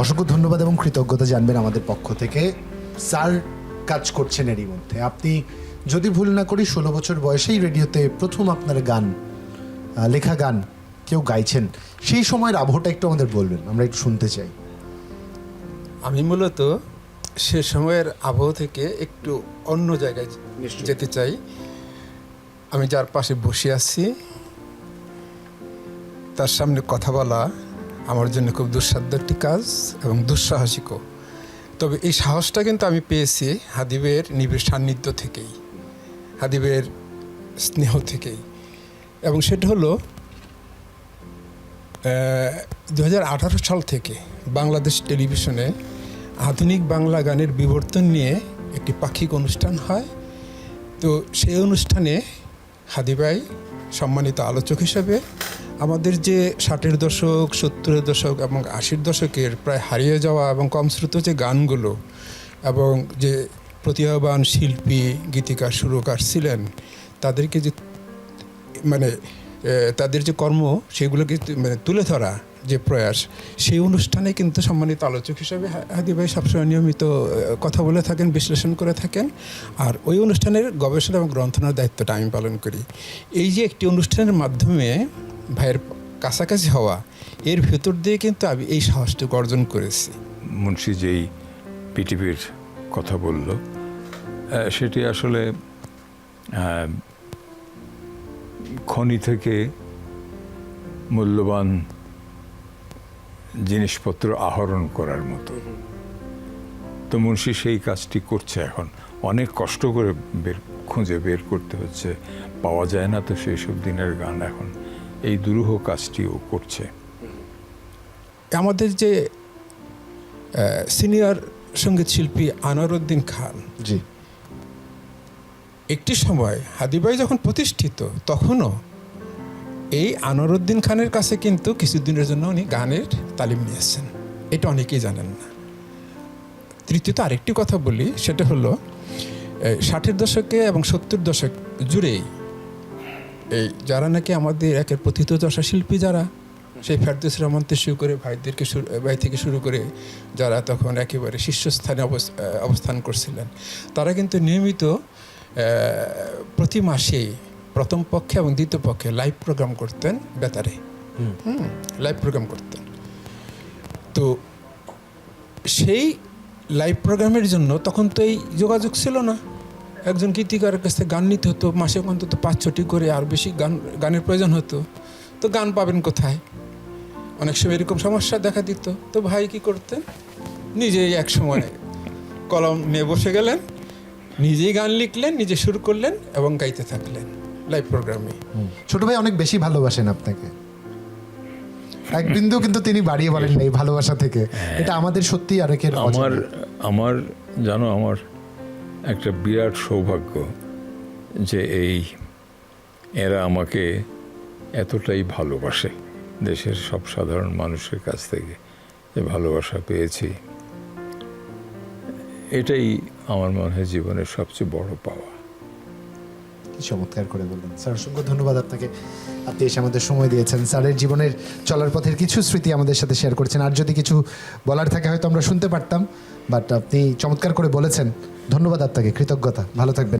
অসংখ্য ধন্যবাদ এবং কৃতজ্ঞতা জানবেন আমাদের পক্ষ থেকে। স্যার কাজ করছেন এরই মধ্যে, আপনি যদি ভুল না করি 16 বছর বয়সেই রেডিওতে প্রথম আপনার গান, লেখা গান কেউ গাইছেন, সেই সময়ের আবহটা একটু আমাদের বলবেন, আমরা একটু শুনতে চাই। আমি মূলত সে সময়ের আবহ থেকে একটু অন্য জায়গায় যেতে চাই। আমি যার পাশে বসে আছি তার সামনে কথা বলা আমার জন্য খুব দুঃসাধ্য একটি কাজ এবং দুঃসাহসিকও। তবে এই সাহসটা কিন্তু আমি পেয়েছি হাদিবের নিবিড় সান্নিধ্য থেকেই, হাদিবের স্নেহ থেকেই। এবং সেটা হলো 2018 সাল থেকে বাংলাদেশ টেলিভিশনে আধুনিক বাংলা গানের বিবর্তন নিয়ে একটি পাক্ষিক অনুষ্ঠান হয়। তো সেই অনুষ্ঠানে হাদি ভাই সম্মানিত আলোচক হিসেবে আমাদের যে 60-এর দশক, 70-এর দশক এবং 80-র দশকের প্রায় হারিয়ে যাওয়া এবং কম শ্রুত যে গানগুলো এবং যে প্রতিভাবান শিল্পী, গীতিকার, সুরকার ছিলেন, তাদেরকে যে তাদের যে কর্ম সেগুলোকে তুলে ধরা যে প্রয়াস, সেই অনুষ্ঠানে কিন্তু সম্মানিত আলোচক হিসেবে হাদি ভাই সবসময় নিয়মিত কথা বলে থাকেন, বিশ্লেষণ করে থাকেন। আর ওই অনুষ্ঠানের গবেষণা এবং গ্রন্থনার দায়িত্বটা আমি পালন করি। এই যে একটি অনুষ্ঠানের মাধ্যমে ভাইয়ের কাছাকাছি হওয়া, এর ভেতর দিয়ে কিন্তু আমি এই সাহসটুকু অর্জন করেছি। মুন্সি যেই পিটিভির কথা বলল, সেটি আসলে খনি থেকে মূল্যবান জিনিসপত্র আহরণ করার মতো। তো মুন্সি সেই কাজটি করছে এখন, অনেক কষ্ট করে খুঁজে বের করতে হচ্ছে, পাওয়া যায় না। তো সেই সব দিনের গান এখন এই দুরূহ কাজটিও করছে। আমাদের যে সিনিয়র সঙ্গীত শিল্পী আনোয়ারউদ্দিন খান, জি, একটি সময় হাদি ভাই যখন প্রতিষ্ঠিত তখনও এই আনোয়ারউদ্দিন খানের কাছে কিন্তু কিছুদিনের জন্য উনি গানের তালিম নিয়েছেন, এটা অনেকেই জানেন না। তৃতীয়ত আরেকটি কথা বলি, সেটা হলো 60-এর দশকে এবং 70-এর দশক জুড়েই এই যারা নাকি আমাদের একের প্রথিতযশা শিল্পী, যারা সেই ফেরদৌসী রহমান থেকে শুরু করে ভাই থেকে শুরু করে যারা তখন একেবারে শীর্ষস্থানে অবস্থান করছিলেন, তারা কিন্তু নিয়মিত প্রতি মাসেই প্রথম পক্ষে এবং দ্বিতীয় পক্ষে লাইভ প্রোগ্রাম করতেন বেতারে, লাইভ প্রোগ্রাম করতেন। তো সেই লাইভ প্রোগ্রামের জন্য তখন তো এই যোগাযোগ ছিল না। একজন গীতিকারের কাছ থেকে গান নিতে হতো, মাসে অন্তত 5-6টি করে, আর বেশি গানের প্রয়োজন হতো। তো গান পাবেন কোথায়? অনেক সময় এরকম সমস্যা দেখা দিত। তো ভাই কি করতেন, নিজেই এক সময় কলম নিয়ে বসে গেলেন, নিজেই গান লিখলেন, নিজে সুর করলেন এবং গাইতে থাকলেন লাইভ প্রোগ্রামে। ছোট ভাই অনেক বেশি ভালোবাসেন আপনাকে, এক বিন্দু কিন্তু তিনি বাড়িয়ে বলেন না এই ভালোবাসা থেকে। এটা আমাদের সত্যি আরেকের আমার জানো, আমার একটা বিরাট সৌভাগ্য যে এরা আমাকে এতটাই ভালোবাসে। দেশের সব সাধারণ মানুষের কাছ থেকে যে ভালোবাসা পেয়েছি, এটাই আমার মনে হয় জীবনের সবচেয়ে বড় পাওয়া। চমৎকার করে বললেন স্যার, অসংখ্য ধন্যবাদ আপনাকে, আপনি এসে আমাদের সময় দিয়েছেন, স্যারের জীবনের চলার পথের কিছু স্মৃতি আমাদের সাথে শেয়ার করেছেন। আর যদি কিছু বলার থাকে হয়তো আমরা শুনতে পারতাম, বাট আপনি চমৎকার করে বলেছেন। ধন্যবাদ আপনাকে, কৃতজ্ঞতা, ভালো থাকবেন।